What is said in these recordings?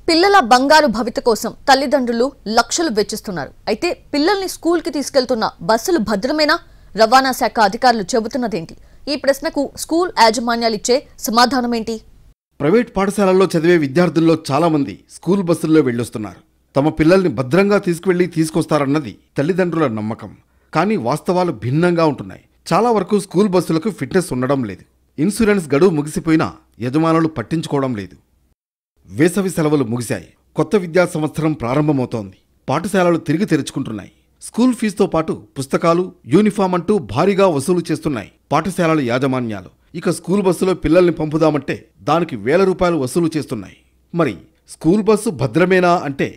పిల్లల బంగారు భవిత కోసం తల్లిదండ్రులు లక్షలు వెచ్చిస్తున్నారు. అయితే పిల్లల్ని స్కూల్కి తీసుకెళ్తున్న బస్సులు భద్రమేనా? రవాణా శాఖ అధికారులు చెబుతున్నదేంటి? ఈ ప్రశ్నకు స్కూల్ యాజమాన్యాలు ఇచ్చే సమాధానం ఏంటి? ప్రైవేట్ పాఠశాలల్లో చదివే విద్యార్థుల్లో చాలా మంది స్కూల్ బస్సుల్లో వెళ్ళొస్తున్నారు. తమ పిల్లల్ని భద్రంగా తీసుకువెళ్లి తీసుకొస్తారన్నది తల్లిదండ్రుల నమ్మకం. కానీ వాస్తవాలు భిన్నంగా ఉంటున్నాయి. చాలా వరకు స్కూల్ బస్సులకు ఫిట్నెస్ ఉండడం లేదు. ఇన్సూరెన్స్ గడువు ముగిసిపోయినా యజమానులు పట్టించుకోవడం లేదు. వేసవి సెలవులు ముగిశాయి. కొత్త విద్యా సంవత్సరం ప్రారంభమవుతోంది. పాఠశాలలు తిరిగి తెరుచుకుంటున్నాయి. స్కూల్ ఫీజుతో పాటు పుస్తకాలు, యూనిఫామ్ అంటూ భారీగా వసూలు చేస్తున్నాయి పాఠశాలల యాజమాన్యాలు. ఇక స్కూల్ బస్సులో పిల్లల్ని పంపుదామంటే దానికి ₹1000 వసూలు చేస్తున్నాయి. మరి స్కూల్ బస్సు భద్రమేనా అంటే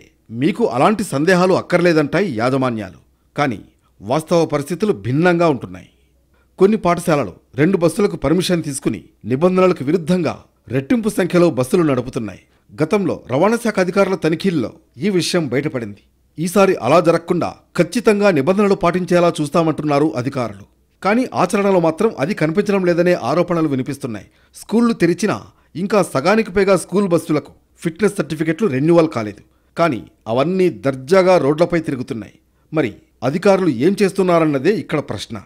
మీకు అలాంటి సందేహాలు అక్కర్లేదంటాయి యాజమాన్యాలు. కానీ వాస్తవ పరిస్థితులు భిన్నంగా ఉంటున్నాయి. కొన్ని పాఠశాలలు 2 బస్సులకు పర్మిషన్ తీసుకుని నిబంధనలకు విరుద్ధంగా రెట్టింపు సంఖ్యలో బస్సులు నడుపుతున్నాయి. గతంలో రవాణా శాఖ అధికారుల తనిఖీల్లో ఈ విషయం బయటపడింది. ఈసారి అలా జరగకుండా ఖచ్చితంగా నిబంధనలు పాటించేలా చూస్తామంటున్నారు అధికారులు. కానీ ఆచరణలో మాత్రం అది కనిపించడం లేదనే ఆరోపణలు వినిపిస్తున్నాయి. స్కూళ్లు తెరిచినా ఇంకా సగానికి పైగా స్కూల్ బస్సులకు ఫిట్నెస్ సర్టిఫికెట్లు రెన్యువల్ కాలేదు. కానీ అవన్నీ దర్జాగా రోడ్లపై తిరుగుతున్నాయి. మరి అధికారులు ఏం చేస్తున్నారన్నదే ఇక్కడ ప్రశ్న.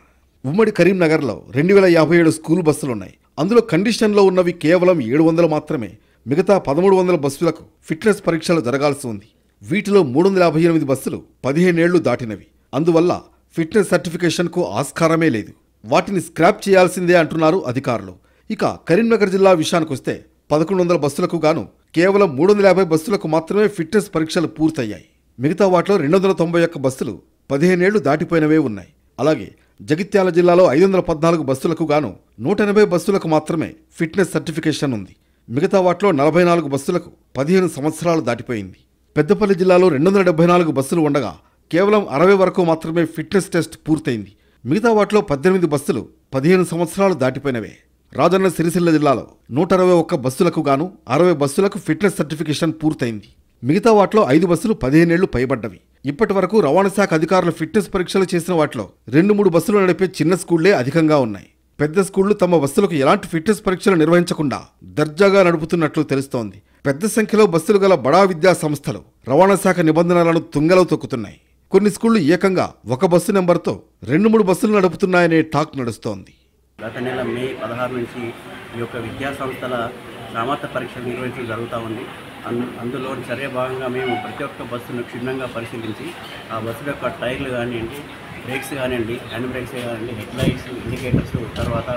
ఉమ్మడి కరీంనగర్లో 2057 స్కూల్ బస్సులున్నాయి. అందులో కండిషన్లో ఉన్నవి కేవలం 700 మాత్రమే. మిగతా 1300 బస్సులకు ఫిట్నెస్ పరీక్షలు జరగాల్సి ఉంది. వీటిలో 358 బస్సులు 15 ఏళ్లు దాటినవి. అందువల్ల ఫిట్నెస్ సర్టిఫికేషన్కు ఆస్కారమే లేదు. వాటిని స్క్రాప్ చేయాల్సిందే అంటున్నారు అధికారులు. ఇక కరీంనగర్ జిల్లా విషయానికొస్తే 1100 బస్సులకు గాను కేవలం 350 బస్సులకు మాత్రమే ఫిట్నెస్ పరీక్షలు పూర్తయ్యాయి. మిగతా వాటిలో 291 బస్సులు 15 ఏళ్లు దాటిపోయినవే ఉన్నాయి. అలాగే జగిత్యాల జిల్లాలో 514 బస్సులకు గాను 180 బస్సులకు మాత్రమే ఫిట్నెస్ సర్టిఫికేషన్ ఉంది. మిగతా వాటిలో 44 బస్సులకు 15 సంవత్సరాలు దాటిపోయింది. పెద్దపల్లి జిల్లాలో 274 బస్సులు ఉండగా కేవలం 60 వరకు మాత్రమే ఫిట్నెస్ టెస్ట్ పూర్తయింది. మిగతా వాటిలో 18 బస్సులు 15 సంవత్సరాలు దాటిపోయినవే. రాజన్న సిరిసిల్ల జిల్లాలో 161 బస్సులకు గాను 60 బస్సులకు ఫిట్నెస్ సర్టిఫికేషన్ పూర్తయింది. మిగతా వాటిలో 5 బస్సులు 15 ఏళ్లు పైబడ్డవి. ఇప్పటి వరకు రవాణా శాఖ అధికారులు ఫిట్నెస్ పరీక్షలు చేసిన వాటిలో 2-3 బస్సులు నడిపే చిన్న స్కూళ్లే అధికంగా ఉన్నాయి. పెద్ద స్కూళ్లు తమ బస్సులకు ఎలాంటి ఫిట్నెస్ పరీక్షలు నిర్వహించకుండా దర్జాగా నడుపుతున్నట్లు తెలుస్తోంది. పెద్ద సంఖ్యలో బస్సులు గల బడా విద్యా సంస్థలు రవాణా శాఖ నిబంధనలను తుంగలో తొక్కుతున్నాయి. కొన్ని స్కూళ్లు ఏకంగా ఒక బస్సు నెంబర్తో 2-3 బస్సులు నడుపుతున్నాయనే టాక్ నడుస్తోంది. గత నెల మే 16 నుంచి ఈ యొక్క విద్యా సంస్థల సామర్థ్య పరీక్షలు నిర్వహించడం జరుగుతూ ఉంది. అందులో చర్య భాగంగా మేము ప్రతి ఒక్క బస్సును క్షుణ్ణంగా పరిశీలించి ఆ బస్సు యొక్క టైర్లు కానివ్వండి, బ్రేక్స్ కానివ్వండి, హ్యాండ్ బ్రేక్స్ కానివ్వండి, హెడ్ లైట్స్, ఇండికేటర్స్, తర్వాత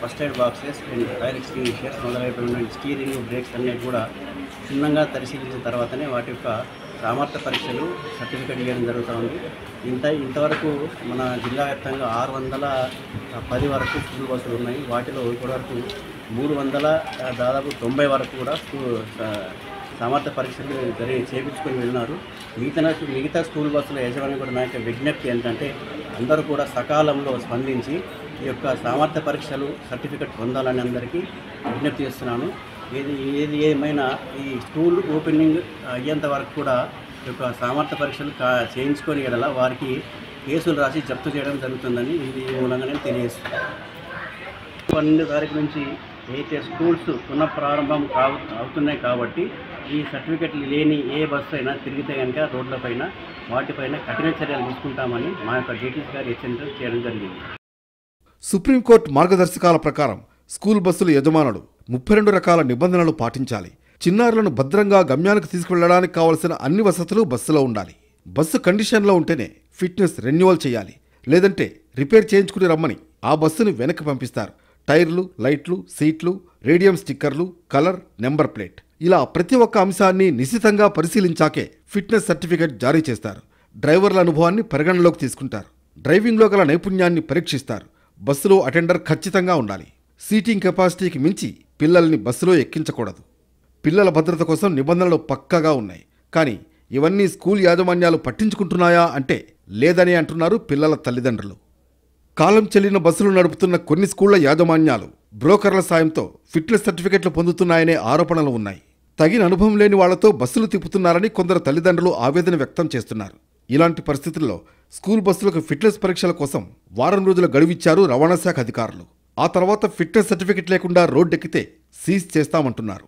first aid boxes and fire extinguishers మొదలైన స్టీరింగ్, బ్రేక్స్ అన్నీ కూడా క్షుణ్ణంగా పరిశీలించిన తర్వాతనే వాటి యొక్క సామర్థ్య పరీక్షలు సర్టిఫికేట్ ఇవ్వడం జరుగుతూ ఉంది. ఇంతవరకు మన జిల్లా వ్యాప్తంగా 610 వరకు స్కూల్ బస్సులు ఉన్నాయి. వాటిలో ఇప్పటివరకు 390 వరకు కూడా సామర్థ్య పరీక్షలు చేయించుకొని వెళ్ళినారు. మిగతా స్కూల్ బస్సుల యజమాని కూడా నా యొక్క విజ్ఞప్తి ఏంటంటే అందరూ కూడా సకాలంలో స్పందించి ఈ యొక్క సామర్థ్య పరీక్షలు సర్టిఫికెట్ పొందాలని అందరికీ విజ్ఞప్తి చేస్తున్నాను. ఏది ఏమైనా ఈ స్కూల్ ఓపెనింగ్ అయ్యేంత వరకు కూడా ఈ యొక్క సామర్థ్య పరీక్షలు చేయించుకొని ఎడల వారికి కేసులు రాసి జప్తు చేయడం జరుగుతుందని ఇది మూలంగా నేను తెలియజేస్తున్నాను. 12 తారీఖు నుంచి అయితే స్కూల్స్ పునఃప్రారంభం అవుతున్నాయి కాబట్టి ఈ సర్టిఫికెట్లు లేని ఏ బస్సు అయినా తిరిగితే కనుక రోడ్లపైన వాటిపైన కఠిన చర్యలు తీసుకుంటామని మా యొక్క డీటీసీ గారు హెచ్చరిక చేయడం జరిగింది. సుప్రీంకోర్టు మార్గదర్శకాల ప్రకారం స్కూల్ బస్సుల యజమానులు 32 రకాల నిబంధనలు పాటించాలి. చిన్నారులను భద్రంగా గమ్యానికి తీసుకువెళ్లడానికి కావలసిన అన్ని వసతులు బస్సులో ఉండాలి. బస్సు కండిషన్లో ఉంటేనే ఫిట్నెస్ రెన్యువల్ చేయాలి. లేదంటే రిపేర్ చేయించుకుని రమ్మని ఆ బస్సును వెనక్కి పంపిస్తారు. టైర్లు, లైట్లు, సీట్లు, రేడియం స్టిక్కర్లు, కలర్, నెంబర్ ప్లేట్ ఇలా ప్రతి ఒక్క అంశాన్ని నిశితంగా పరిశీలించాకే ఫిట్నెస్ సర్టిఫికెట్ జారీ చేస్తారు. డ్రైవర్ల అనుభవాన్ని పరిగణలోకి తీసుకుంటారు. డ్రైవింగ్లో గల నైపుణ్యాన్ని పరీక్షిస్తారు. బస్సులో అటెండర్ ఖచ్చితంగా ఉండాలి. సీటింగ్ కెపాసిటీకి మించి పిల్లల్ని బస్సులో ఎక్కించకూడదు. పిల్లల భద్రత కోసం నిబంధనలు పక్కాగా ఉన్నాయి. కానీ ఇవన్నీ స్కూల్ యాజమాన్యాలు పట్టించుకుంటున్నాయా అంటే లేదని అంటున్నారు పిల్లల తల్లిదండ్రులు. కాలం చెల్లిన బస్సులు నడుపుతున్న కొన్ని స్కూళ్ల యాజమాన్యాలు బ్రోకర్ల సాయంతో ఫిట్నెస్ సర్టిఫికెట్లు పొందుతున్నాయనే ఆరోపణలు ఉన్నాయి. తగిన అనుభవం లేని వాళ్లతో బస్సులు తిప్పుతున్నారని కొందరు తల్లిదండ్రులు ఆవేదన వ్యక్తం చేస్తున్నారు. ఇలాంటి పరిస్థితుల్లో స్కూల్ బస్సులకు ఫిట్నెస్ పరీక్షల కోసం వారం రోజుల గడువిచ్చారు రవాణా శాఖ అధికారులు. ఆ తర్వాత ఫిట్నెస్ సర్టిఫికెట్ లేకుండా రోడ్డెక్కితే సీజ్ చేస్తామంటున్నారు.